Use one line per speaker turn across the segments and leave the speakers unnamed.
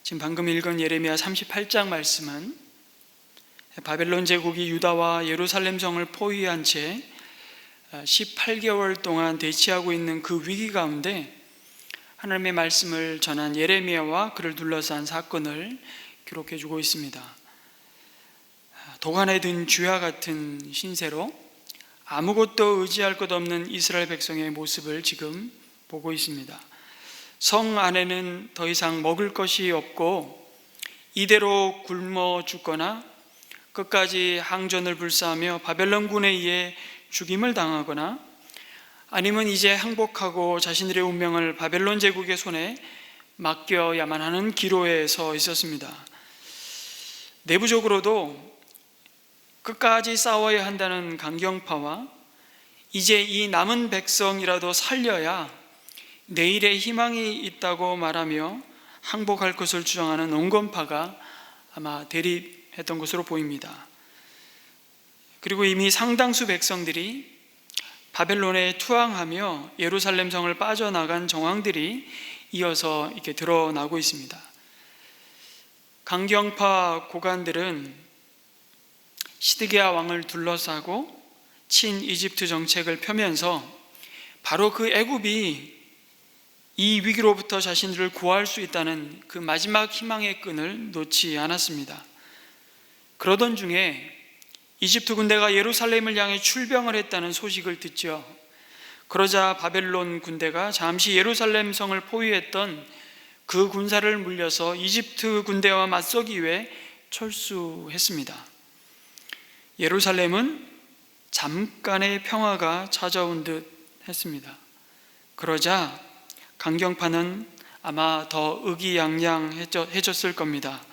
지금 방금 읽은 예레미야 38장 말씀은 바벨론 제국이 유다와 예루살렘 성을 포위한 채 18개월 동안 대치하고 있는 그 위기 가운데 하나님의 말씀을 전한 예레미야와 그를 둘러싼 사건을 기록해 주고 있습니다. 도간에 든 쥐와 같은 신세로 아무것도 의지할 것 없는 이스라엘 백성의 모습을 지금 보고 있습니다. 성 안에는 더 이상 먹을 것이 없고 이대로 굶어 죽거나 끝까지 항전을 불사하며 바벨론군에 의해 죽임을 당하거나 아니면 이제 항복하고 자신들의 운명을 바벨론 제국의 손에 맡겨야만 하는 기로에 서 있었습니다. 내부적으로도 끝까지 싸워야 한다는 강경파와 이제 이 남은 백성이라도 살려야 내일의 희망이 있다고 말하며 항복할 것을 주장하는 온건파가 아마 대립했던 것으로 보입니다. 그리고 이미 상당수 백성들이 바벨론에 투항하며 예루살렘 성을 빠져나간 정황들이 이어서 이렇게 드러나고 있습니다. 강경파 고관들은 시드기야 왕을 둘러싸고 친 이집트 정책을 펴면서 바로 그 애굽이 이 위기로부터 자신들을 구할 수 있다는 그 마지막 희망의 끈을 놓지 않았습니다. 그러던 중에 이집트 군대가 예루살렘을 향해 출병을 했다는 소식을 듣죠. 그러자 바벨론 군대가 잠시 예루살렘 성을 포위했던 그 군사를 물려서 이집트 군대와 맞서기 위해 철수했습니다. 예루살렘은 잠깐의 평화가 찾아온 듯 했습니다. 그러자 강경파는 아마 더 의기양양해졌을 겁니다.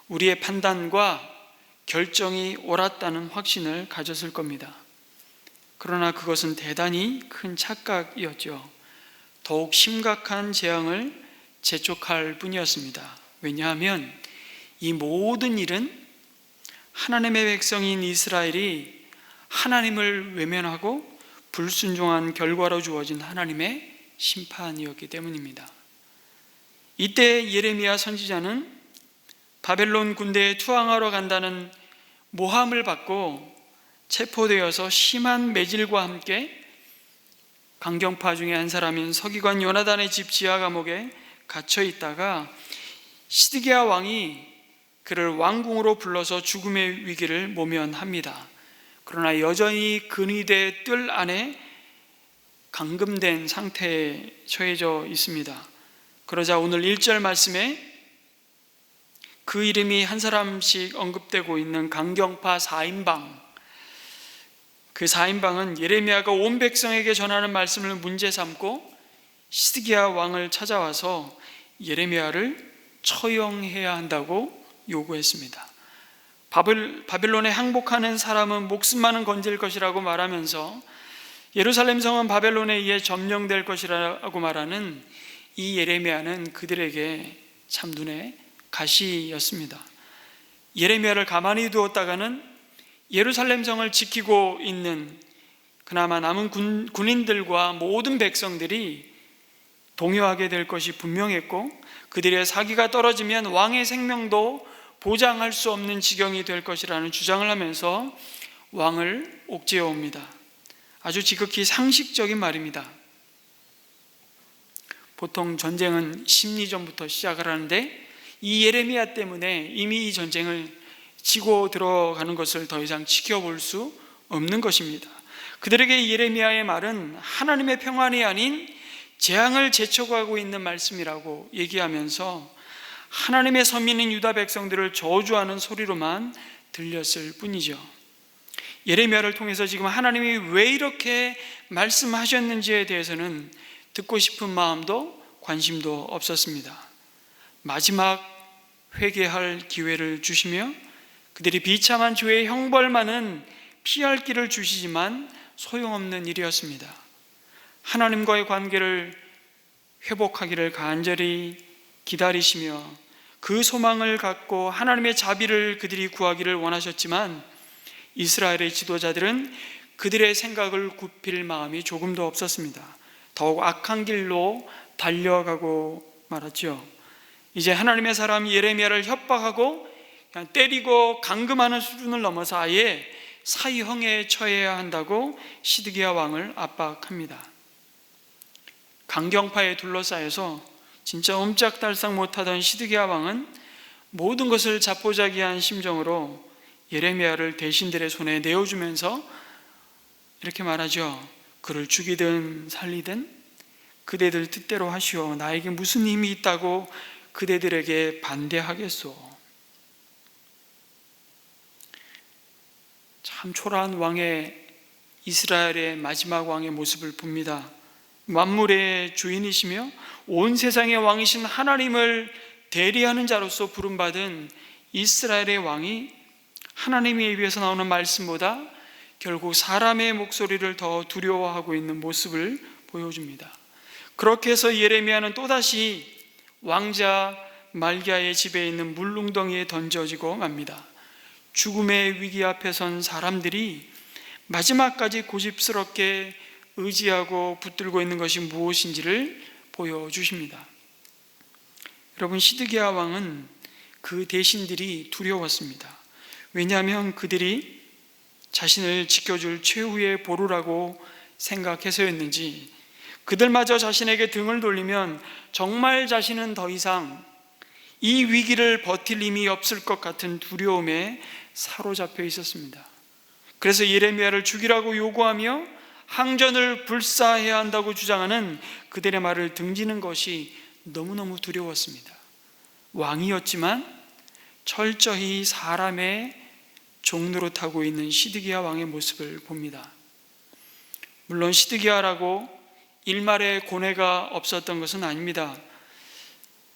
우리의 판단과 결정이 옳았다는 확신을 가졌을 겁니다. 그러나 그것은 대단히 큰 착각이었죠. 더욱 심각한 재앙을 재촉할 뿐이었습니다. 왜냐하면 이 모든 일은 하나님의 백성인 이스라엘이 하나님을 외면하고 불순종한 결과로 주어진 하나님의 심판이었기 때문입니다. 이때 예레미야 선지자는 바벨론 군대에 투항하러 간다는 모함을 받고 체포되어서 심한 매질과 함께 강경파 중에 한 사람인 서기관 요나단의 집 지하 감옥에 갇혀 있다가 시드기야 왕이 그를 왕궁으로 불러서 죽음의 위기를 모면합니다. 그러나 여전히 근위대 뜰 안에 감금된 상태에 처해져 있습니다. 그러자 오늘 1절 말씀에 그 이름이 한 사람씩 언급되고 있는 강경파 4인방, 그 4인방은 예레미야가 온 백성에게 전하는 말씀을 문제 삼고 시드기야 왕을 찾아와서 예레미야를 처형해야 한다고 요구했습니다. 바벨론에 항복하는 사람은 목숨만은 건질 것이라고 말하면서 예루살렘 성은 바벨론에 의해 점령될 것이라고 말하는 이 예레미야는 그들에게 참 눈에 가시였습니다. 예레미야를 가만히 두었다가는 예루살렘 성을 지키고 있는 그나마 남은 군인들과 모든 백성들이 동요하게 될 것이 분명했고 그들의 사기가 떨어지면 왕의 생명도 보장할 수 없는 지경이 될 것이라는 주장을 하면서 왕을 옥죄어 옵니다. 아주 지극히 상식적인 말입니다. 보통 전쟁은 심리전부터 시작을 하는데 이 예레미야 때문에 이미 이 전쟁을 치고 들어가는 것을 더 이상 지켜볼 수 없는 것입니다. 그들에게 예레미야의 말은 하나님의 평안이 아닌 재앙을 재촉하고 있는 말씀이라고 얘기하면서 하나님의 서민인 유다 백성들을 저주하는 소리로만 들렸을 뿐이죠. 예레미야를 통해서 지금 하나님이 왜 이렇게 말씀하셨는지에 대해서는 듣고 싶은 마음도 관심도 없었습니다. 마지막 회개할 기회를 주시며 그들이 비참한 죄의 형벌만은 피할 길을 주시지만 소용없는 일이었습니다. 하나님과의 관계를 회복하기를 간절히 기다리시며 그 소망을 갖고 하나님의 자비를 그들이 구하기를 원하셨지만 이스라엘의 지도자들은 그들의 생각을 굽힐 마음이 조금도 없었습니다. 더욱 악한 길로 달려가고 말았죠. 이제 하나님의 사람 예레미야를 협박하고 그냥 때리고 감금하는 수준을 넘어서 아예 사형에 처해야 한다고 시드기야 왕을 압박합니다. 강경파에 둘러싸여서 진짜 옴짝달싹 못하던 시드기야 왕은 모든 것을 자포자기한 심정으로 예레미야를 대신들의 손에 내어주면서 이렇게 말하죠. 그를 죽이든 살리든 그대들 뜻대로 하시오. 나에게 무슨 힘이 있다고 그대들에게 반대하겠소. 참 초라한 왕의, 이스라엘의 마지막 왕의 모습을 봅니다. 만물의 주인이시며 온 세상의 왕이신 하나님을 대리하는 자로서 부름받은 이스라엘의 왕이 하나님의 입에서 나오는 말씀보다 결국 사람의 목소리를 더 두려워하고 있는 모습을 보여줍니다. 그렇게 해서 예레미야는 또다시 왕자 말기야의 집에 있는 물웅덩이에 던져지고 맙니다. 죽음의 위기 앞에 선 사람들이 마지막까지 고집스럽게 의지하고 붙들고 있는 것이 무엇인지를 보여주십니다. 여러분, 시드기야 왕은 그 대신들이 두려웠습니다. 왜냐하면 그들이 자신을 지켜줄 최후의 보루라고 생각해서였는지, 그들마저 자신에게 등을 돌리면 정말 자신은 더 이상 이 위기를 버틸 힘이 없을 것 같은 두려움에 사로잡혀 있었습니다. 그래서 예레미야를 죽이라고 요구하며 항전을 불사해야 한다고 주장하는 그들의 말을 등지는 것이 너무너무 두려웠습니다. 왕이었지만 철저히 사람의 종노릇하고 있는 시드기야 왕의 모습을 봅니다. 물론 시드기야라고 일말의 고뇌가 없었던 것은 아닙니다.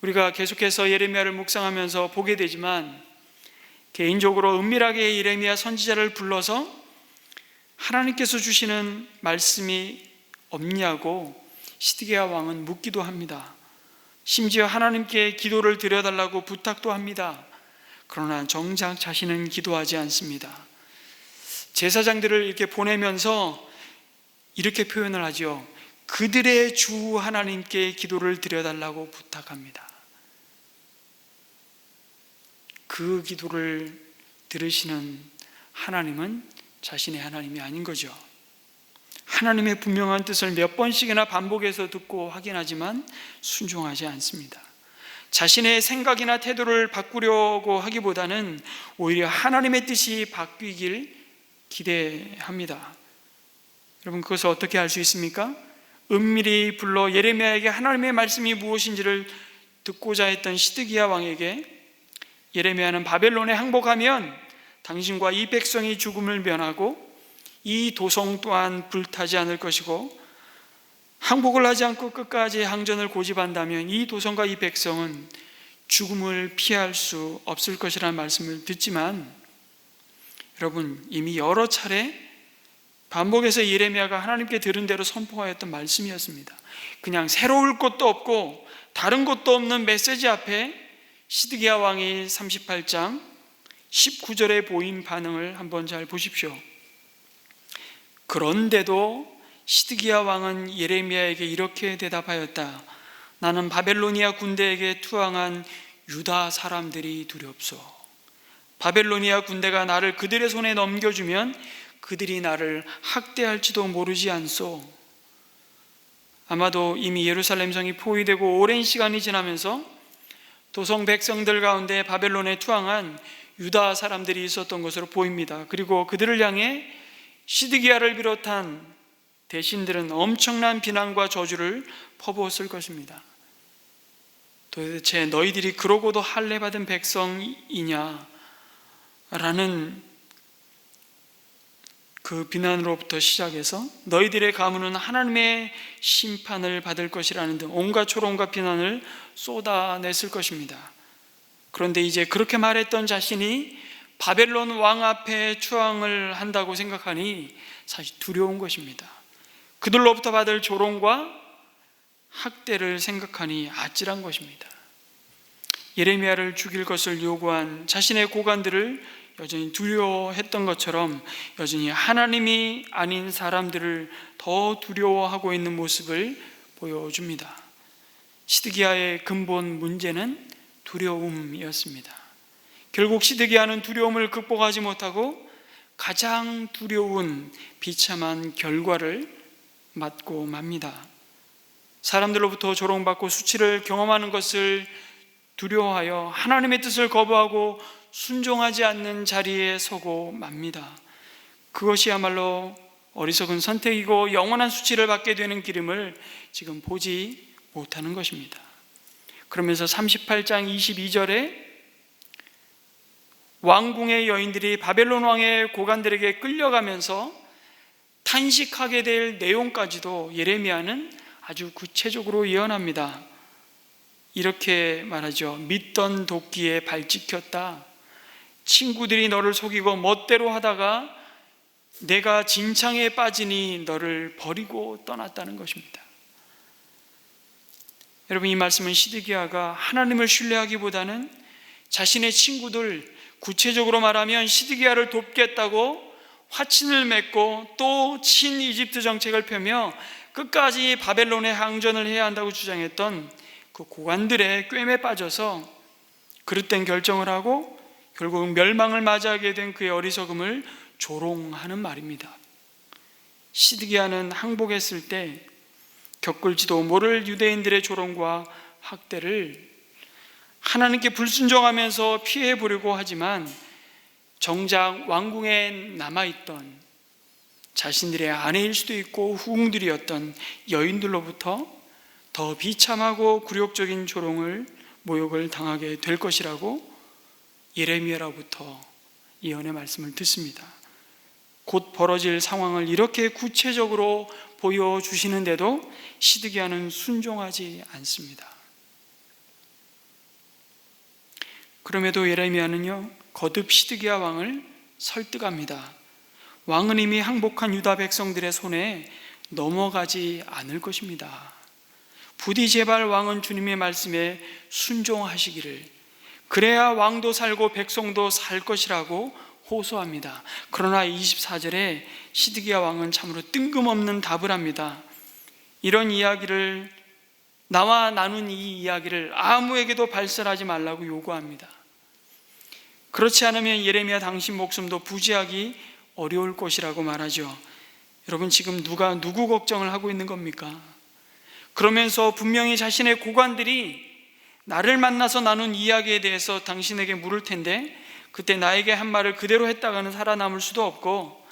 우리가 계속해서 예레미야를 묵상하면서 보게 되지만 개인적으로 은밀하게 예레미야 선지자를 불러서 하나님께서 주시는 말씀이 없냐고 시드기야 왕은 묻기도 합니다. 심지어 하나님께 기도를 드려달라고 부탁도 합니다. 그러나 정작 자신은 기도하지 않습니다. 제사장들을 이렇게 보내면서 이렇게 표현을 하죠. 그들의 주 하나님께 기도를 드려달라고 부탁합니다. 그 기도를 들으시는 하나님은 자신의 하나님이 아닌 거죠. 하나님의 분명한 뜻을 몇 번씩이나 반복해서 듣고 확인하지만 순종하지 않습니다. 자신의 생각이나 태도를 바꾸려고 하기보다는 오히려 하나님의 뜻이 바뀌길 기대합니다. 여러분, 그것을 어떻게 알 수 있습니까? 은밀히 불러 예레미야에게 하나님의 말씀이 무엇인지를 듣고자 했던 시드기야 왕에게 예레미야는 바벨론에 항복하면 당신과 이 백성이 죽음을 면하고 이 도성 또한 불타지 않을 것이고, 항복을 하지 않고 끝까지 항전을 고집한다면 이 도성과 이 백성은 죽음을 피할 수 없을 것이라는 말씀을 듣지만, 여러분, 이미 여러 차례 반복해서 예레미야가 하나님께 들은 대로 선포하였던 말씀이었습니다. 그냥 새로울 것도 없고 다른 것도 없는 메시지 앞에 시드기야 왕이 38장 19절에 보인 반응을 한번 잘 보십시오. 그런데도 시드기야 왕은 예레미야에게 이렇게 대답하였다. 나는 바벨로니아 군대에게 투항한 유다 사람들이 두렵소. 바벨로니아 군대가 나를 그들의 손에 넘겨주면 그들이 나를 학대할지도 모르지 않소. 아마도 이미 예루살렘 성이 포위되고 오랜 시간이 지나면서 도성 백성들 가운데 바벨론에 투항한 유다 사람들이 있었던 것으로 보입니다. 그리고 그들을 향해 시드기야를 비롯한 대신들은 엄청난 비난과 저주를 퍼부었을 것입니다. 도대체 너희들이 그러고도 할례받은 백성이냐? 라는 그 비난으로부터 시작해서 너희들의 가문은 하나님의 심판을 받을 것이라는 등 온갖 조롱과 비난을 쏟아냈을 것입니다. 그런데 이제 그렇게 말했던 자신이 바벨론 왕 앞에 추앙을 한다고 생각하니 사실 두려운 것입니다. 그들로부터 받을 조롱과 학대를 생각하니 아찔한 것입니다. 예레미야를 죽일 것을 요구한 자신의 고관들을 여전히 두려워했던 것처럼 여전히 하나님이 아닌 사람들을 더 두려워하고 있는 모습을 보여줍니다. 시드기야의 근본 문제는 두려움이었습니다. 결국 시드기야는 두려움을 극복하지 못하고 가장 두려운 비참한 결과를 맞고 맙니다. 사람들로부터 조롱받고 수치를 경험하는 것을 두려워하여 하나님의 뜻을 거부하고 순종하지 않는 자리에 서고 맙니다. 그것이야말로 어리석은 선택이고 영원한 수치를 받게 되는 기름을 지금 보지 못하는 것입니다. 그러면서 38장 22절에 왕궁의 여인들이 바벨론 왕의 고관들에게 끌려가면서 탄식하게 될 내용까지도 예레미야는 아주 구체적으로 예언합니다. 이렇게 말하죠. 믿던 도끼에 발 찍혔다. 친구들이 너를 속이고 멋대로 하다가 내가 진창에 빠지니 너를 버리고 떠났다는 것입니다. 여러분, 이 말씀은 시드기야가 하나님을 신뢰하기보다는 자신의 친구들, 구체적으로 말하면 시드기야를 돕겠다고 화친을 맺고 또 친이집트 정책을 펴며 끝까지 바벨론에 항전을 해야 한다고 주장했던 그 고관들의 꿰매 빠져서 그릇된 결정을 하고 결국 멸망을 맞이하게 된 그의 어리석음을 조롱하는 말입니다. 시드기야는 항복했을 때 겪을지도 모를 유대인들의 조롱과 학대를 하나님께 불순종하면서 피해 보려고 하지만 정작 왕궁에 남아있던 자신들의 아내일 수도 있고 후궁들이었던 여인들로부터 더 비참하고 굴욕적인 조롱을, 모욕을 당하게 될 것이라고 예레미야로부터 예언의 말씀을 듣습니다. 곧 벌어질 상황을 이렇게 구체적으로 보여주시는데도 시드기야는 순종하지 않습니다. 그럼에도 예레미야는요, 거듭 시드기야 왕을 설득합니다. 왕은 이미 항복한 유다 백성들의 손에 넘어가지 않을 것입니다. 부디 제발 왕은 주님의 말씀에 순종하시기를, 그래야 왕도 살고 백성도 살 것이라고 호소합니다. 그러나 24절에 시드기야 왕은 참으로 뜬금없는 답을 합니다. 이런 이야기를, 나와 나눈 이 이야기를 아무에게도 발설하지 말라고 요구합니다. 그렇지 않으면 예레미야 당신 목숨도 부지하기 어려울 것이라고 말하죠. 여러분, 지금 누가 누구 걱정을 하고 있는 겁니까? 그러면서 분명히 자신의 고관들이 나를 만나서 나눈 이야기에 대해서 당신에게 물을 텐데 그때 나에게 한 말을 그대로 했다가는 살아남을 수도 없고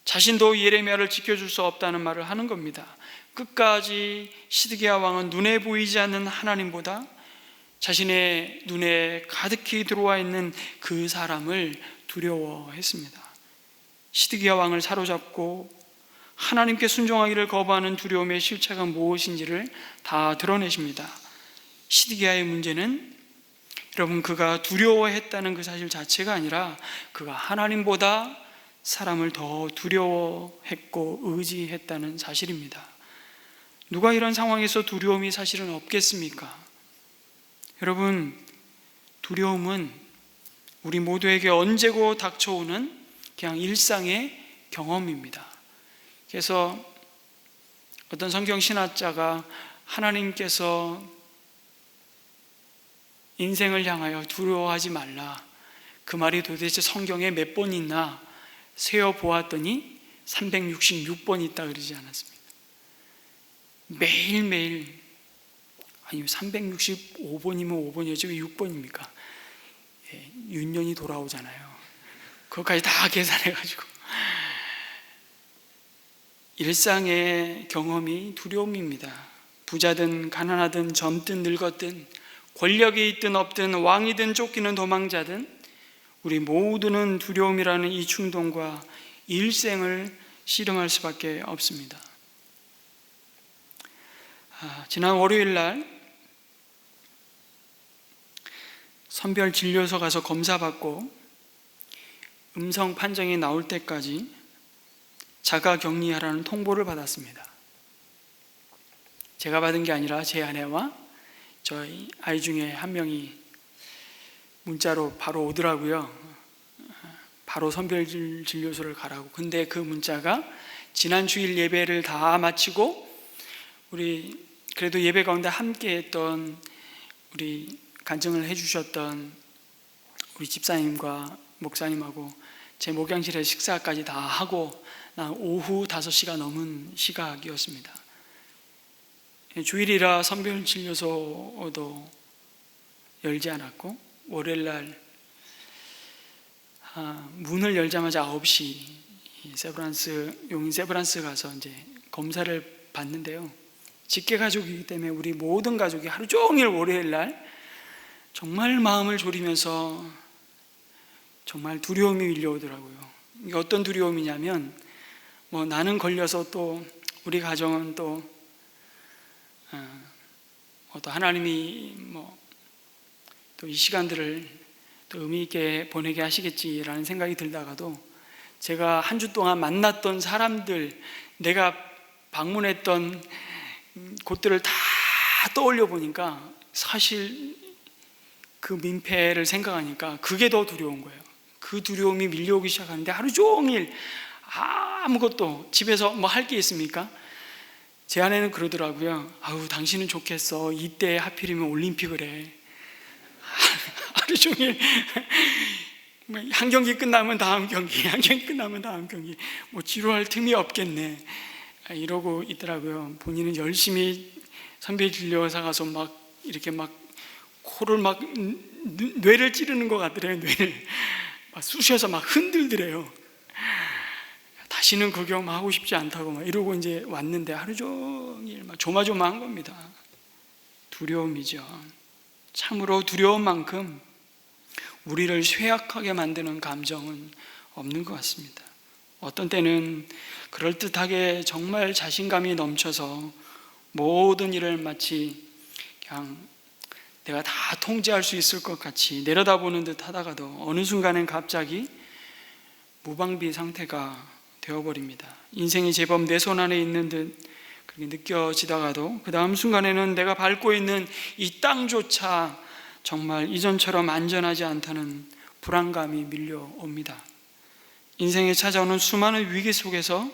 자신도 예레미야를 지켜줄 수 없다는 말을 하는 겁니다. 끝까지 시드기야 왕은 눈에 보이지 않는 하나님보다 자신의 눈에 가득히 들어와 있는 그 사람을 두려워했습니다. 시드기야 왕을 사로잡고 하나님께 순종하기를 거부하는 두려움의 실체가 무엇인지를 다 드러내십니다. 시드기야의 문제는 여러분, 그가 두려워했다는 그 사실 자체가 아니라 그가 하나님보다 사람을 더 두려워했고 의지했다는 사실입니다. 누가 이런 상황에서 두려움이 사실은 없겠습니까? 여러분, 두려움은 우리 모두에게 언제고 닥쳐오는 그냥 일상의 경험입니다. 그래서 어떤 성경 신학자가 하나님께서 인생을 향하여 두려워하지 말라, 그 말이 도대체 성경에 몇 번 있나 세어보았더니 366번 있다 그러지 않았습니까? 매일매일, 아니 365번이면 5번이었지 왜 6번입니까? 윤년이 돌아오잖아요. 그것까지 다 계산해가지고 일상의 경험이 두려움입니다. 부자든 가난하든 젊든 늙었든 권력이 있든 없든 왕이든 쫓기는 도망자든 우리 모두는 두려움이라는 이 충동과 일생을 씨름할 수밖에 없습니다. 지난 월요일 날 선별 진료소 가서 검사받고 음성 판정이 나올 때까지 자가 격리하라는 통보를 받았습니다. 제가 받은 게 아니라 제 아내와 저희 아이 중에 한 명이 문자로 바로 오더라고요. 바로 선별 진료소를 가라고. 근데 그 문자가 지난 주일 예배를 다 마치고 우리 그래도 예배 가운데 함께 했던 우리 간증을 해주셨던 우리 집사님과 목사님하고 제 목양실에 식사까지 다 하고 난 오후 5시가 넘은 시각이었습니다. 주일이라 선별진료소도 열지 않았고 월요일날 문을 열자마자 9시 용인 세브란스 가서 이제 검사를 받는데요. 직계 가족이기 때문에 우리 모든 가족이 하루 종일 월요일날 정말 마음을 졸이면서 정말 두려움이 밀려오더라고요. 이게 어떤 두려움이냐면 나는 걸려서 또 우리 가정은 또 하나님이 또 이 시간들을 또 의미 있게 보내게 하시겠지라는 생각이 들다가도 제가 한 주 동안 만났던 사람들, 내가 방문했던 곳들을 다 떠올려 보니까 사실 그 민폐를 생각하니까 그게 더 두려운 거예요. 그 두려움이 밀려오기 시작하는데 하루 종일 아무것도 집에서 할 게 있습니까? 제 아내는 그러더라고요. 아우, 당신은 좋겠어. 이때 하필이면 올림픽을 해. 하루 종일 한 경기 끝나면 다음 경기, 한 경기 끝나면 다음 경기, 지루할 틈이 없겠네 이러고 있더라고요. 본인은 열심히 선별진료사 가서 이렇게 코를 뇌를 찌르는 것 같더래요. 뇌를 쑤셔서 흔들더래요. 다시는 그 경험 하고 싶지 않다고 이러고 이제 왔는데 하루 종일 조마조마한 겁니다. 두려움이죠. 참으로 두려운 만큼 우리를 쇠약하게 만드는 감정은 없는 것 같습니다. 어떤 때는 그럴듯하게 정말 자신감이 넘쳐서 모든 일을 마치 그냥 내가 다 통제할 수 있을 것 같이 내려다보는 듯 하다가도 어느 순간엔 갑자기 무방비 상태가 되어버립니다. 인생이 제법 내 손 안에 있는 듯 그렇게 느껴지다가도 그 다음 순간에는 내가 밟고 있는 이 땅조차 정말 이전처럼 안전하지 않다는 불안감이 밀려옵니다. 인생에 찾아오는 수많은 위기 속에서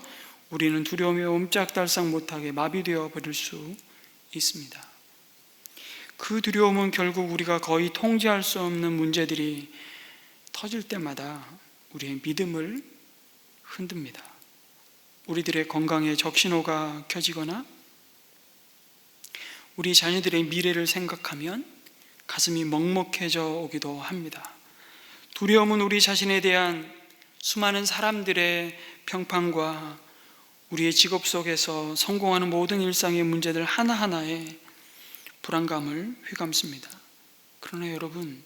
우리는 두려움에 옴짝달싹 못하게 마비되어 버릴 수 있습니다. 그 두려움은 결국 우리가 거의 통제할 수 없는 문제들이 터질 때마다 우리의 믿음을 흔듭니다. 우리들의 건강에 적신호가 켜지거나 우리 자녀들의 미래를 생각하면 가슴이 먹먹해져 오기도 합니다. 두려움은 우리 자신에 대한 수많은 사람들의 평판과 우리의 직업 속에서 성공하는 모든 일상의 문제들 하나하나에 불안감을 휘감습니다. 그러나 여러분,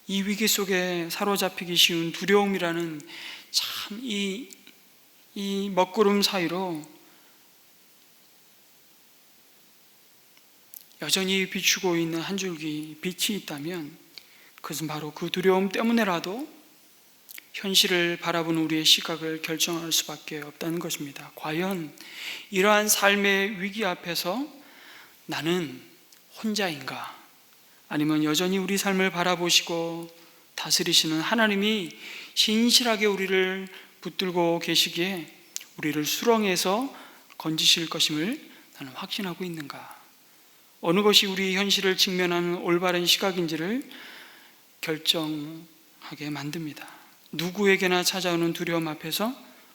이 위기 속에 사로잡히기 쉬운 두려움이라는 참 이 먹구름 사이로 여전히 비추고 있는 한 줄기 빛이 있다면 그것은 바로 그 두려움 때문에라도 현실을 바라보는 우리의 시각을 결정할 수밖에 없다는 것입니다. 과연 이러한 삶의 위기 앞에서 나는 혼자인가? 아니면 여전히 우리 삶을 바라보시고 다스리시는 하나님이 신실하게 우리를 붙들고 계시기에 우리를 수렁에서 건지실 것임을 나는 확신하고 있는가? 어느 것이 우리 현실을 직면하는 올바른 시각인지를 결정하게 만듭니다. 누구에게나 찾아오는 두려움 앞에서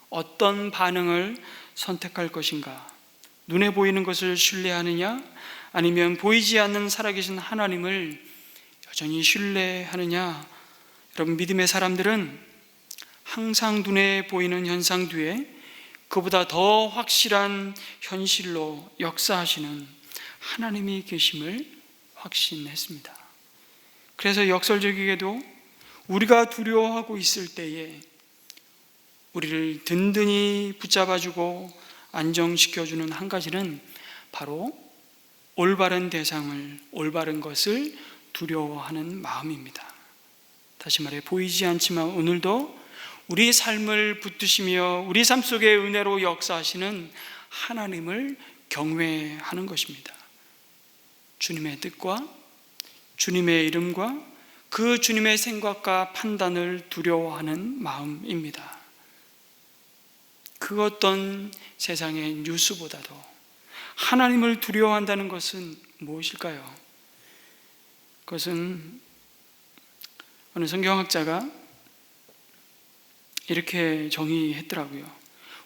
어떤 반응을 선택할 것인가? 눈에 보이는 것을 신뢰하느냐? 아니면 보이지 않는 살아계신 하나님을 여전히 신뢰하느냐? 여러분, 믿음의 사람들은 항상 눈에 보이는 현상 뒤에 그보다 더 확실한 현실로 역사하시는 하나님이 계심을 확신했습니다. 그래서 역설적이게도 우리가 두려워하고 있을 때에 우리를 든든히 붙잡아주고 안정시켜주는 한 가지는 바로 올바른 대상을, 올바른 것을 두려워하는 마음입니다. 다시 말해, 보이지 않지만 오늘도 우리 삶을 붙드시며 우리 삶 속에 은혜로 역사하시는 하나님을 경외하는 것입니다. 주님의 뜻과 주님의 이름과 그 주님의 생각과 판단을 두려워하는 마음입니다. 그 어떤 세상의 뉴스보다도 하나님을 두려워한다는 것은 무엇일까요? 그것은 어느 성경학자가 이렇게 정의했더라고요.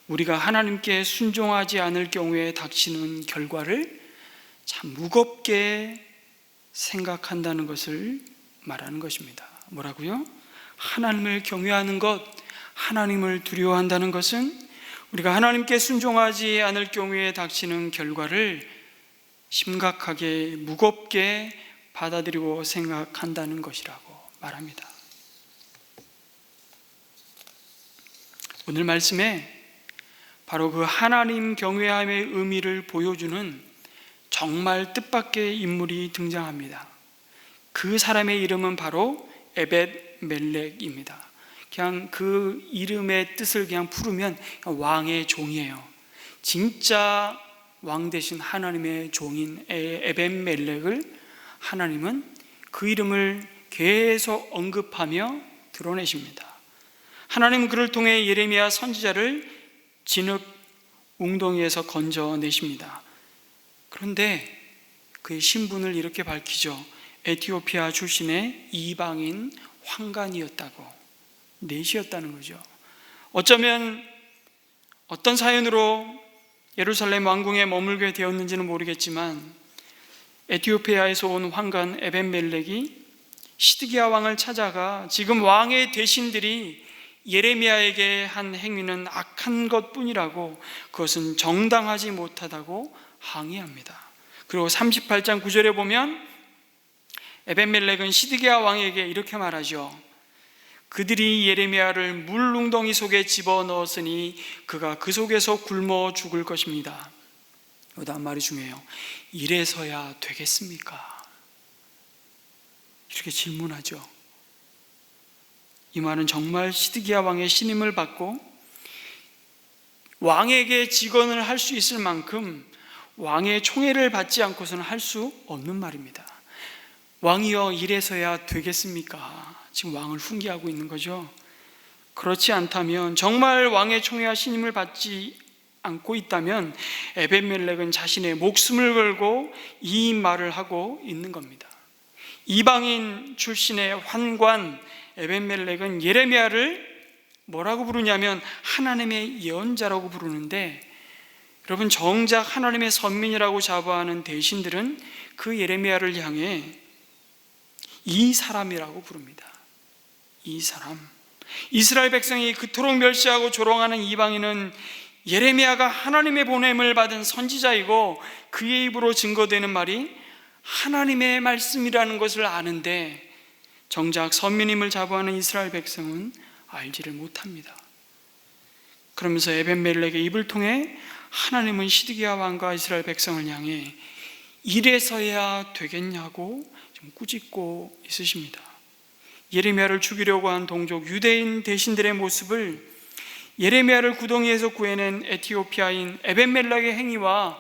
우리가 하나님께 순종하지 않을 경우에 닥치는 결과를 참 무겁게 생각한다는 것을 말하는 것입니다. 뭐라고요? 하나님을 경외하는 것, 하나님을 두려워한다는 것은 우리가 하나님께 순종하지 않을 경우에 닥치는 결과를 심각하게 무겁게 받아들이고 생각한다는 것이라고 말합니다. 오늘 말씀에 바로 그 하나님 경외함의 의미를 보여주는 정말 뜻밖의 인물이 등장합니다. 그 사람의 이름은 바로 에벳멜렉입니다. 그냥 그 이름의 뜻을 그냥 풀으면 왕의 종이에요. 진짜 왕 대신 하나님의 종인 에벳멜렉을 하나님은 그 이름을 계속 언급하며 드러내십니다. 하나님은 그를 통해 예레미야 선지자를 진흙 웅덩이에서 건져내십니다. 그런데 그의 신분을 이렇게 밝히죠. 에티오피아 출신의 이방인 황관이었다고, 넷이었다는 거죠. 어쩌면 어떤 사연으로 예루살렘 왕궁에 머물게 되었는지는 모르겠지만 에티오피아에서 온 황관 에벳멜렉이 시드기야 왕을 찾아가 지금 왕의 대신들이 예레미야에게 한 행위는 악한 것뿐이라고, 그것은 정당하지 못하다고 항의합니다. 그리고 38장 9절에 보면 에벳멜렉은 시드기야 왕에게 이렇게 말하죠. 그들이 예레미야를 물웅덩이 속에 집어넣었으니 그가 그 속에서 굶어 죽을 것입니다. 그 다음 말이 중요해요. 이래서야 되겠습니까? 이렇게 질문하죠. 이 말은 정말 시드기야 왕의 신임을 받고 왕에게 직언을 할 수 있을 만큼 왕의 총애를 받지 않고서는 할 수 없는 말입니다. 왕이여 이래서야 되겠습니까? 지금 왕을 훈계하고 있는 거죠. 그렇지 않다면, 정말 왕의 총애와 신임을 받지 않고 있다면 에벳멜렉은 자신의 목숨을 걸고 이 말을 하고 있는 겁니다. 이방인 출신의 환관 에벳멜렉은 예레미야를 뭐라고 부르냐면 하나님의 예언자라고 부르는데, 여러분 정작 하나님의 선민이라고 자부하는 대신들은 그 예레미야를 향해 이 사람이라고 부릅니다. 이 사람. 이스라엘 백성이 그토록 멸시하고 조롱하는 이방인은 예레미야가 하나님의 보냄을 받은 선지자이고 그의 입으로 증거되는 말이 하나님의 말씀이라는 것을 아는데, 정작 선민임을 자부하는 이스라엘 백성은 알지를 못합니다. 그러면서 에벳멜렉의 입을 통해 하나님은 시드기야 왕과 이스라엘 백성을 향해 이래서야 되겠냐고 좀 꾸짖고 있으십니다. 예레미야를 죽이려고 한 동족 유대인 대신들의 모습을 예레미야를 구덩이에서 구해낸 에티오피아인 에벳멜렉의 행위와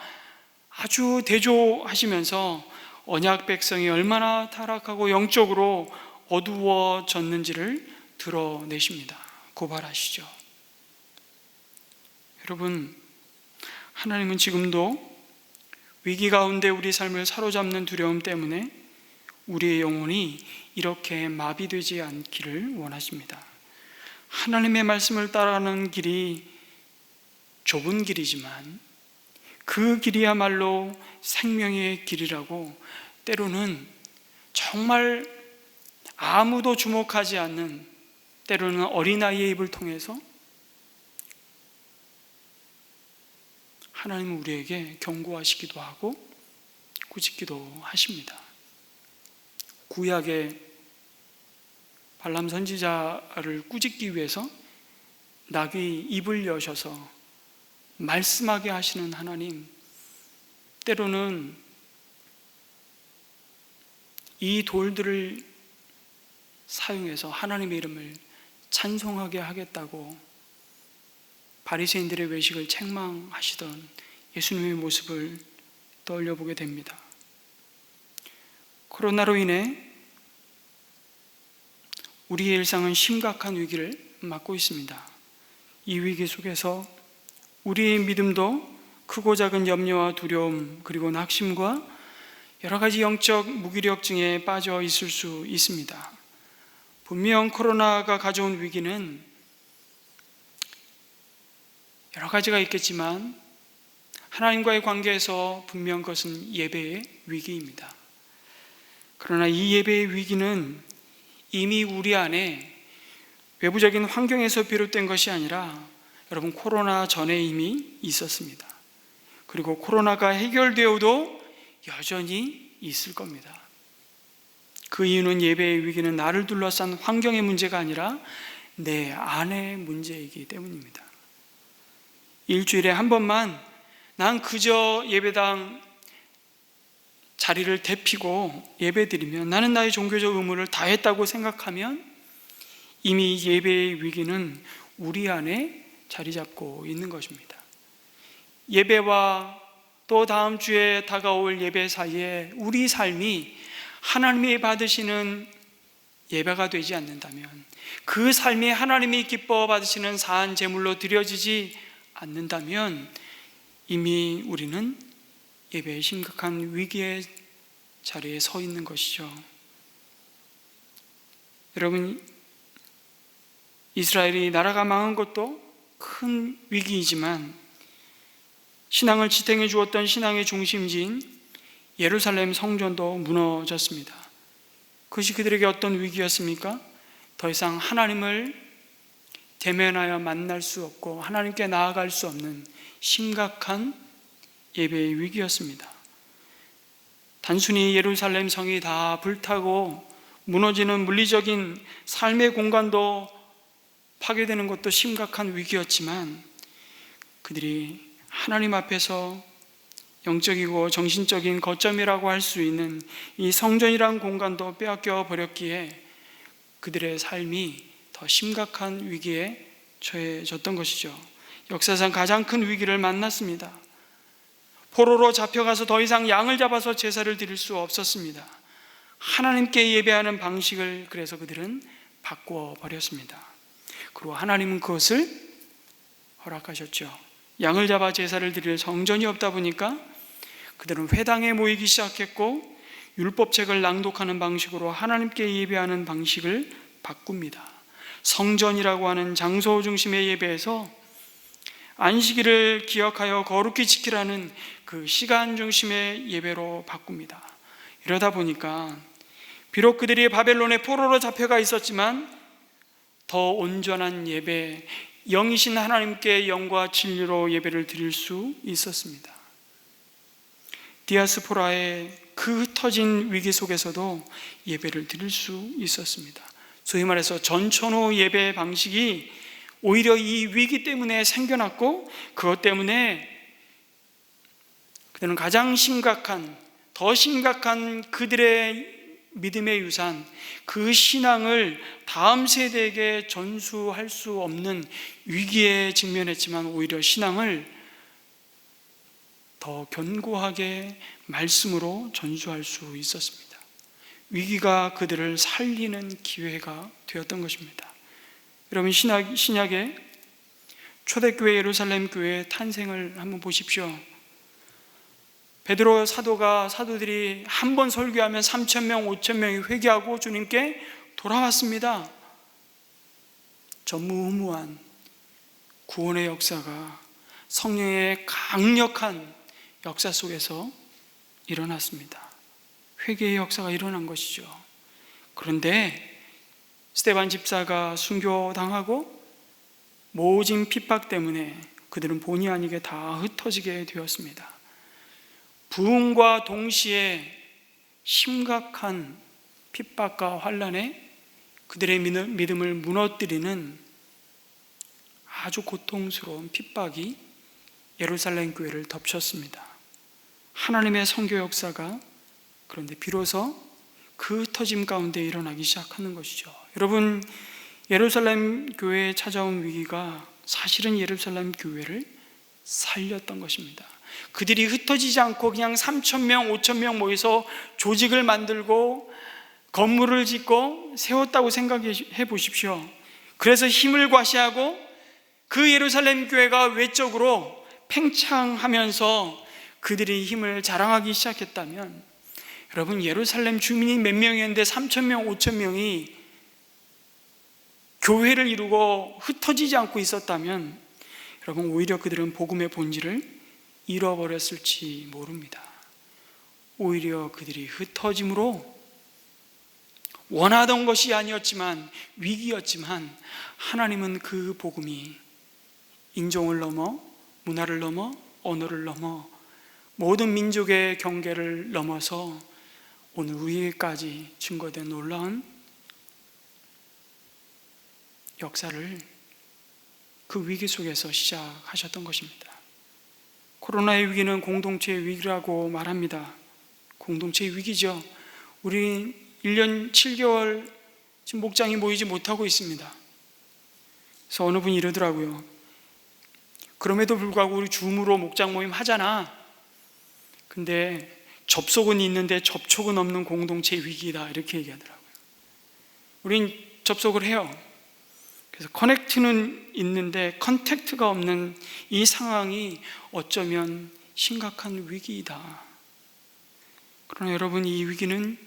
아주 대조하시면서 언약 백성이 얼마나 타락하고 영적으로 어두워졌는지를 드러내십니다. 고발하시죠. 여러분, 하나님은 지금도 위기 가운데 우리 삶을 사로잡는 두려움 때문에 우리의 영혼이 이렇게 마비되지 않기를 원하십니다. 하나님의 말씀을 따라가는 길이 좁은 길이지만 그 길이야말로 생명의 길이라고, 때로는 정말 아무도 주목하지 않는, 때로는 어린아이의 입을 통해서 하나님은 우리에게 경고하시기도 하고 꾸짖기도 하십니다. 구약의 발람 선지자를 꾸짖기 위해서 나귀 입을 여셔서 말씀하게 하시는 하나님, 때로는 이 돌들을 사용해서 하나님의 이름을 찬송하게 하겠다고 바리새인들의 외식을 책망하시던 예수님의 모습을 떠올려보게 됩니다. 코로나로 인해 우리의 일상은 심각한 위기를 맞고 있습니다. 이 위기 속에서 우리의 믿음도 크고 작은 염려와 두려움, 그리고 낙심과 여러 가지 영적 무기력증에 빠져 있을 수 있습니다. 분명 코로나가 가져온 위기는 여러 가지가 있겠지만 하나님과의 관계에서 분명 그것은 예배의 위기입니다. 그러나 이 예배의 위기는 이미 우리 안에 외부적인 환경에서 비롯된 것이 아니라 여러분 코로나 전에 이미 있었습니다. 그리고 코로나가 해결되어도 여전히 있을 겁니다. 그 이유는 예배의 위기는 나를 둘러싼 환경의 문제가 아니라 내 안의 문제이기 때문입니다. 일주일에 한 번만 난 그저 예배당 자리를 데피고 예배드리면 나는 나의 종교적 의무를 다했다고 생각하면 이미 예배의 위기는 우리 안에 자리 잡고 있는 것입니다. 예배와 또 다음 주에 다가올 예배 사이에 우리 삶이 하나님이 받으시는 예배가 되지 않는다면, 그 삶이 하나님이 기뻐 받으시는 사한 제물로 드려지지 않는다면 이미 우리는 예배의 심각한 위기의 자리에 서 있는 것이죠. 여러분, 이스라엘이 나라가 망한 것도 큰 위기이지만 신앙을 지탱해 주었던 신앙의 중심지인 예루살렘 성전도 무너졌습니다. 그것이 그들에게 어떤 위기였습니까? 더 이상 하나님을 대면하여 만날 수 없고 하나님께 나아갈 수 없는 심각한 예배의 위기였습니다. 단순히 예루살렘 성이 다 불타고 무너지는 물리적인 삶의 공간도 파괴되는 것도 심각한 위기였지만 그들이 하나님 앞에서 영적이고 정신적인 거점이라고 할 수 있는 이 성전이란 공간도 빼앗겨 버렸기에 그들의 삶이 더 심각한 위기에 처해졌던 것이죠. 역사상 가장 큰 위기를 만났습니다. 포로로 잡혀가서 더 이상 양을 잡아서 제사를 드릴 수 없었습니다. 하나님께 예배하는 방식을 그래서 그들은 바꾸어 버렸습니다. 그리고 하나님은 그것을 허락하셨죠. 양을 잡아 제사를 드릴 성전이 없다 보니까 그들은 회당에 모이기 시작했고 율법책을 낭독하는 방식으로 하나님께 예배하는 방식을 바꿉니다. 성전이라고 하는 장소 중심의 예배에서 안식일을 기억하여 거룩히 지키라는 그 시간 중심의 예배로 바꿉니다. 이러다 보니까 비록 그들이 바벨론의 포로로 잡혀가 있었지만 더 온전한 예배, 영이신 하나님께 영과 진리로 예배를 드릴 수 있었습니다. 디아스포라의 그 흩어진 위기 속에서도 예배를 드릴 수 있었습니다. 소위 말해서 전천후 예배 방식이 오히려 이 위기 때문에 생겨났고 그것 때문에 그들은 가장 심각한, 더 심각한 그들의 믿음의 유산, 그 신앙을 다음 세대에게 전수할 수 없는 위기에 직면했지만 오히려 신앙을 더 견고하게 말씀으로 전수할 수 있었습니다. 위기가 그들을 살리는 기회가 되었던 것입니다. 여러분, 신약의 초대교회 예루살렘 교회의 탄생을 한번 보십시오. 베드로 사도들이 한 번 설교하면 3,000명, 5,000명이 회개하고 주님께 돌아왔습니다. 전무후무한 구원의 역사가 성령의 강력한 역사 속에서 일어났습니다. 회개의 역사가 일어난 것이죠. 그런데 스데반 집사가 순교당하고 모진 핍박 때문에 그들은 본의 아니게 다 흩어지게 되었습니다. 부흥과 동시에 심각한 핍박과 환난에 그들의 믿음을 무너뜨리는 아주 고통스러운 핍박이 예루살렘 교회를 덮쳤습니다. 하나님의 선교 역사가 그런데 비로소 그 흩어짐 가운데 일어나기 시작하는 것이죠. 여러분, 예루살렘 교회에 찾아온 위기가 사실은 예루살렘 교회를 살렸던 것입니다. 그들이 흩어지지 않고 그냥 3,000명, 5,000명 모여서 조직을 만들고 건물을 짓고 세웠다고 생각해 보십시오. 그래서 힘을 과시하고 그 예루살렘 교회가 외적으로 팽창하면서 그들이 힘을 자랑하기 시작했다면 여러분, 예루살렘 주민이 몇 명이었는데 3,000명, 5,000명이 교회를 이루고 흩어지지 않고 있었다면 여러분, 오히려 그들은 복음의 본질을 잃어버렸을지 모릅니다. 오히려 그들이 흩어짐으로 원하던 것이 아니었지만, 위기였지만, 하나님은 그 복음이 인종을 넘어, 문화를 넘어, 언어를 넘어, 모든 민족의 경계를 넘어서 오늘 우리에게까지 증거된 놀라운 역사를 그 위기 속에서 시작하셨던 것입니다. 코로나의 위기는 공동체의 위기라고 말합니다. 공동체의 위기죠. 우리 1년 7개월 지금 목장이 모이지 못하고 있습니다. 그래서 어느 분이 이러더라고요. 그럼에도 불구하고 우리 줌으로 목장 모임 하잖아. 근데 접속은 있는데 접촉은 없는 공동체의 위기다, 이렇게 얘기하더라고요. 우린 접속을 해요. 그래서 커넥트는 있는데 컨택트가 없는 이 상황이 어쩌면 심각한 위기이다. 그러나 여러분, 이 위기는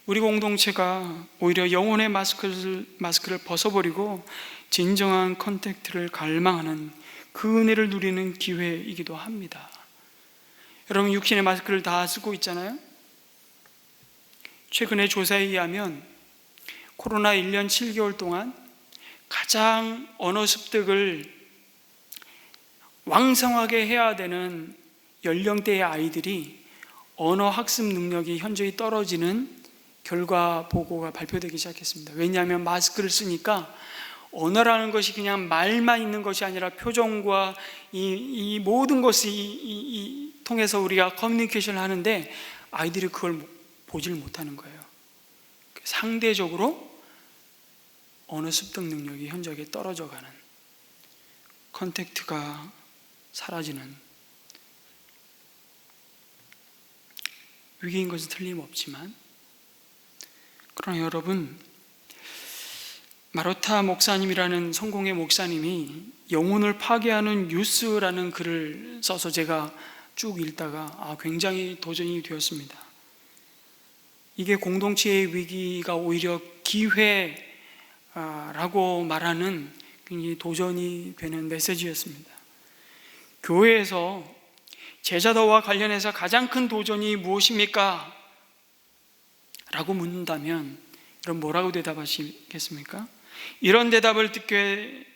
우리 공동체가 오히려 영혼의 마스크를 벗어버리고 진정한 컨택트를 갈망하는 그 은혜를 누리는 기회이기도 합니다. 여러분, 육신의 마스크를 다 쓰고 있잖아요. 최근의 조사에 의하면 코로나 1년 7개월 동안 가장 언어 습득을 왕성하게 해야 되는 연령대의 아이들이 언어 학습 능력이 현저히 떨어지는 결과 보고가 발표되기 시작했습니다. 왜냐하면 마스크를 쓰니까 언어라는 것이 그냥 말만 있는 것이 아니라 표정과 이 모든 것을 통해서 우리가 커뮤니케이션을 하는데 아이들이 그걸 보질 못하는 거예요. 상대적으로 언어 습득 능력이 현저하게 떨어져가는, 컨택트가 사라지는 위기인 것은 틀림없지만, 그러나 여러분, 마르타 목사님이라는 성공의 목사님이 영혼을 파괴하는 뉴스라는 글을 써서 제가 쭉 읽다가 굉장히 도전이 되었습니다. 이게 공동체의 위기가 오히려 기회라고 말하는 굉장히 도전이 되는 메시지였습니다. 교회에서 제자도와 관련해서 가장 큰 도전이 무엇입니까? 라고 묻는다면 여러분, 뭐라고 대답하시겠습니까? 이런 대답을 듣게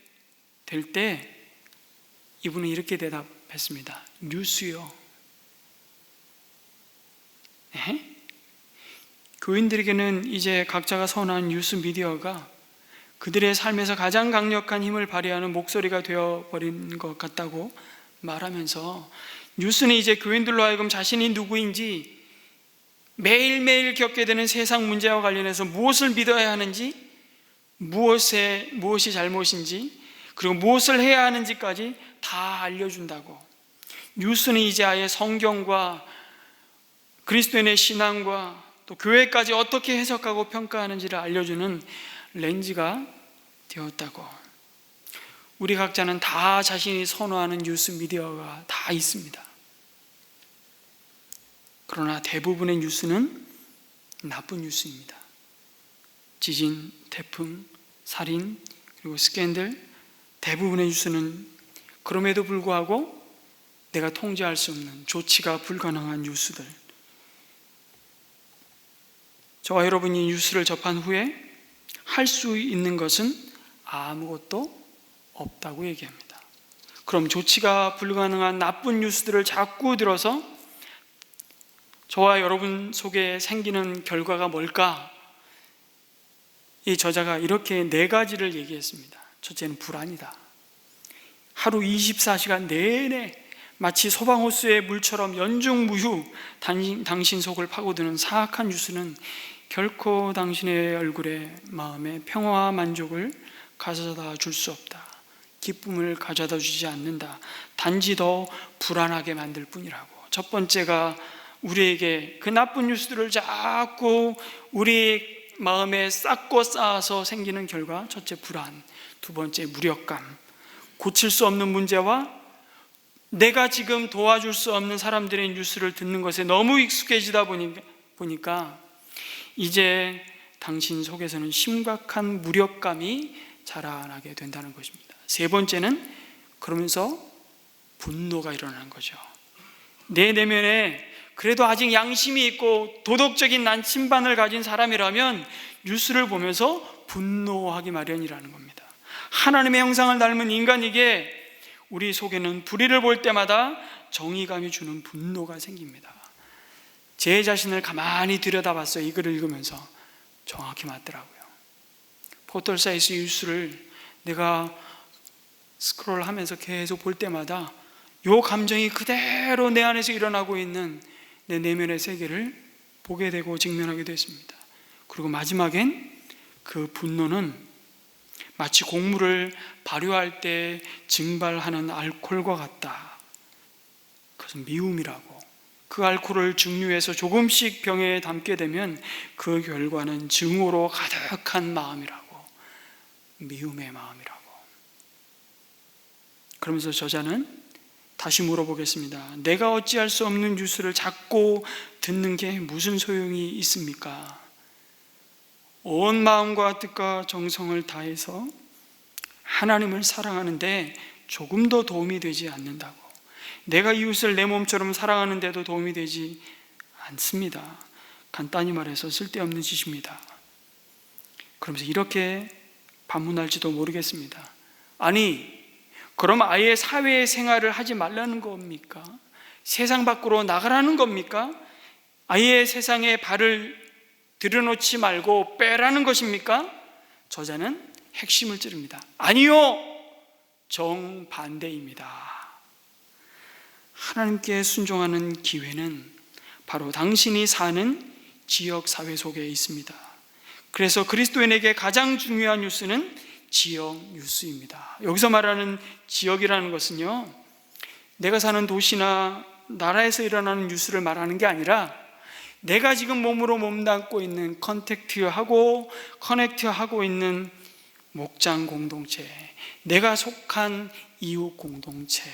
될 때 이분은 이렇게 대답했습니다. 뉴스요. 네? 교인들에게는 이제 각자가 선호한 뉴스 미디어가 그들의 삶에서 가장 강력한 힘을 발휘하는 목소리가 되어버린 것 같다고 말하면서, 뉴스는 이제 교인들로 하여금 자신이 누구인지, 매일매일 겪게 되는 세상 문제와 관련해서 무엇을 믿어야 하는지, 무엇이 잘못인지, 그리고 무엇을 해야 하는지까지 다 알려준다고. 뉴스는 이제 아예 성경과 그리스도인의 신앙과 또 교회까지 어떻게 해석하고 평가하는지를 알려주는 렌즈가 되었다고. 우리 각자는 다 자신이 선호하는 뉴스 미디어가 다 있습니다. 그러나 대부분의 뉴스는 나쁜 뉴스입니다. 지진, 태풍, 살인, 그리고 스캔들, 대부분의 뉴스는 그럼에도 불구하고 내가 통제할 수 없는, 조치가 불가능한 뉴스들. 저와 여러분이 뉴스를 접한 후에 할 수 있는 것은 아무것도 없다고 얘기합니다. 그럼 조치가 불가능한 나쁜 뉴스들을 자꾸 들어서 저와 여러분 속에 생기는 결과가 뭘까? 이 저자가 이렇게 4가지를 얘기했습니다. 첫째는 불안이다. 하루 24시간 내내 마치 소방호수의 물처럼 연중무휴 당신 속을 파고드는 사악한 뉴스는 결코 당신의 얼굴에 마음의 평화와 만족을 가져다 줄 수 없다. 기쁨을 가져다 주지 않는다. 단지 더 불안하게 만들 뿐이라고. 첫 번째가 우리에게 그 나쁜 뉴스들을 자꾸 우리 마음에 쌓고 쌓아서 생기는 결과, 첫째 불안, 두 번째 무력감, 고칠 수 없는 문제와 내가 지금 도와줄 수 없는 사람들의 뉴스를 듣는 것에 너무 익숙해지다 보니까 이제 당신 속에서는 심각한 무력감이 자라나게 된다는 것입니다. 세 번째는 그러면서 분노가 일어나는 거죠. 내 내면에 그래도 아직 양심이 있고 도덕적인 나침반을 가진 사람이라면 뉴스를 보면서 분노하기 마련이라는 겁니다. 하나님의 형상을 닮은 인간에게 우리 속에는 불의를 볼 때마다 정의감이 주는 분노가 생깁니다. 제 자신을 가만히 들여다봤어요. 이 글을 읽으면서 정확히 맞더라고요. 포털사이트 뉴스를 내가 스크롤하면서 계속 볼 때마다 이 감정이 그대로 내 안에서 일어나고 있는 내 내면의 세계를 보게 되고 직면하게 됐습니다. 그리고 마지막엔 그 분노는 마치 곡물을 발효할 때 증발하는 알코올과 같다. 그것은 미움이라고. 그 알코올을 증류해서 조금씩 병에 담게 되면 그 결과는 증오로 가득한 마음이라고. 미움의 마음이라고. 그러면서 저자는 다시 물어보겠습니다. 내가 어찌할 수 없는 뉴스를 자꾸 듣는 게 무슨 소용이 있습니까? 온 마음과 뜻과 정성을 다해서 하나님을 사랑하는데 조금도 도움이 되지 않는다고. 내가 이웃을 내 몸처럼 사랑하는데도 도움이 되지 않습니다. 간단히 말해서 쓸데없는 짓입니다. 그러면서 이렇게 반문할지도 모르겠습니다. 아니, 그럼 아예 사회생활을 하지 말라는 겁니까? 세상 밖으로 나가라는 겁니까? 아예 세상에 발을 들여놓지 말고 빼라는 것입니까? 저자는 핵심을 찌릅니다. 아니요, 정반대입니다. 하나님께 순종하는 기회는 바로 당신이 사는 지역 사회 속에 있습니다. 그래서 그리스도인에게 가장 중요한 뉴스는 지역 뉴스입니다. 여기서 말하는 지역이라는 것은요, 내가 사는 도시나 나라에서 일어나는 뉴스를 말하는 게 아니라 내가 지금 몸으로 몸담고 있는 커넥트하고 있는 목장 공동체, 내가 속한 이웃 공동체,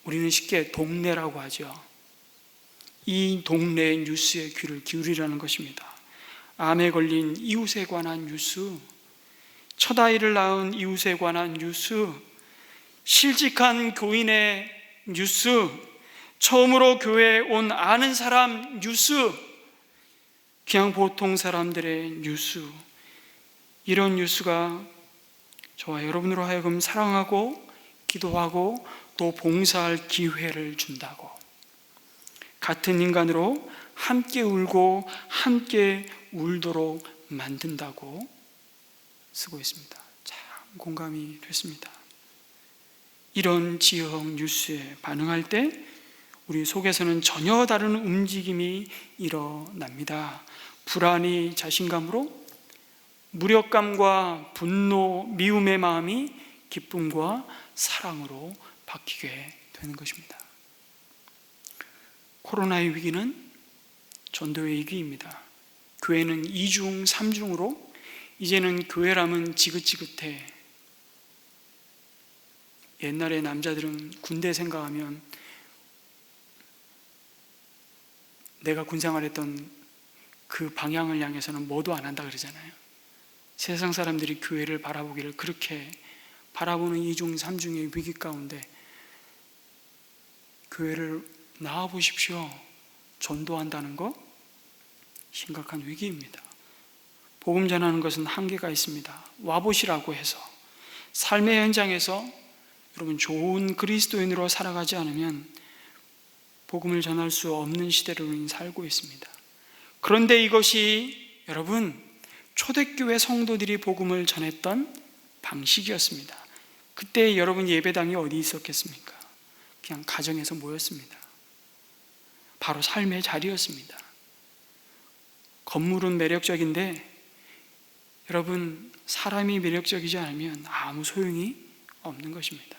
우리는 쉽게 동네라고 하죠. 이 동네의 뉴스에 귀를 기울이라는 것입니다. 암에 걸린 이웃에 관한 뉴스, 첫 아이를 낳은 이웃에 관한 뉴스, 실직한 교인의 뉴스, 처음으로 교회에 온 아는 사람 뉴스, 그냥 보통 사람들의 뉴스, 이런 뉴스가 저와 여러분으로 하여금 사랑하고 기도하고 또 봉사할 기회를 준다고, 같은 인간으로 함께 울고 함께 울도록 만든다고 쓰고 있습니다. 참 공감이 됐습니다. 이런 지역 뉴스에 반응할 때 우리 속에서는 전혀 다른 움직임이 일어납니다. 불안이 자신감으로, 무력감과 분노, 미움의 마음이 기쁨과 사랑으로 바뀌게 되는 것입니다. 코로나의 위기는 전도의 위기입니다. 교회는 2중, 3중으로 이제는 교회라면 지긋지긋해. 옛날에 남자들은 군대 생각하면 내가 군생활했던 그 방향을 향해서는 뭐도 안 한다 그러잖아요. 세상 사람들이 교회를 바라보기를 그렇게 바라보는 2중, 3중의 위기 가운데 교회를 나와보십시오, 전도한다는 거 심각한 위기입니다. 복음 전하는 것은 한계가 있습니다. 와보시라고 해서 삶의 현장에서 여러분 좋은 그리스도인으로 살아가지 않으면 복음을 전할 수 없는 시대를 우리는 살고 있습니다. 그런데 이것이 여러분 초대교회 성도들이 복음을 전했던 방식이었습니다. 그때 여러분 예배당이 어디 있었겠습니까? 그냥 가정에서 모였습니다. 바로 삶의 자리였습니다. 건물은 매력적인데 여러분 사람이 매력적이지 않으면 아무 소용이 없는 것입니다.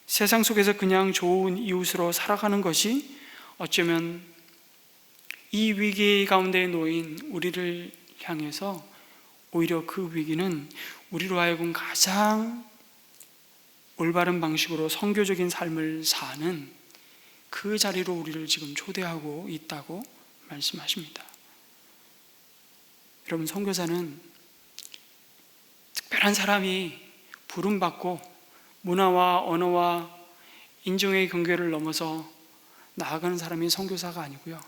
세상 속에서 그냥 좋은 이웃으로 살아가는 것이 어쩌면 이 위기 가운데 놓인 우리를 향해서 오히려 그 위기는 우리로 하여금 가장 올바른 방식으로 선교적인 삶을 사는 그 자리로 우리를 지금 초대하고 있다고 말씀하십니다. 여러분, 선교사는 특별한 사람이 부름받고 문화와 언어와 인종의 경계를 넘어서 나아가는 사람이 선교사가 아니고요,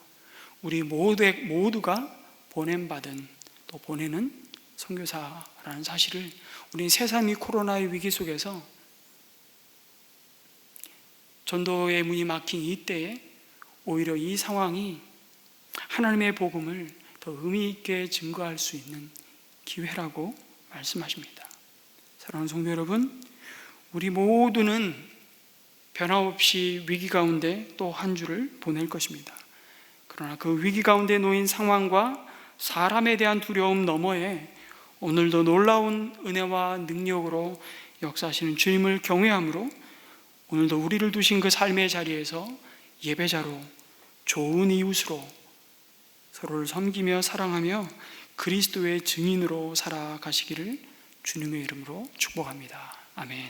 우리 모두가 보냄받은, 또 보내는 선교사라는 사실을 우리 세상이 코로나의 위기 속에서 전도의 문이 막힌 이때에 오히려 이 상황이 하나님의 복음을 더 의미 있게 증거할 수 있는 기회라고 말씀하십니다. 사랑하는 성도 여러분, 우리 모두는 변함없이 위기 가운데 또 한 주를 보낼 것입니다. 그러나 그 위기 가운데 놓인 상황과 사람에 대한 두려움 너머에 오늘도 놀라운 은혜와 능력으로 역사하시는 주님을 경외함으로 오늘도 우리를 두신 그 삶의 자리에서 예배자로, 좋은 이웃으로 서로를 섬기며 사랑하며 그리스도의 증인으로 살아가시기를 주님의 이름으로 축복합니다. 아멘.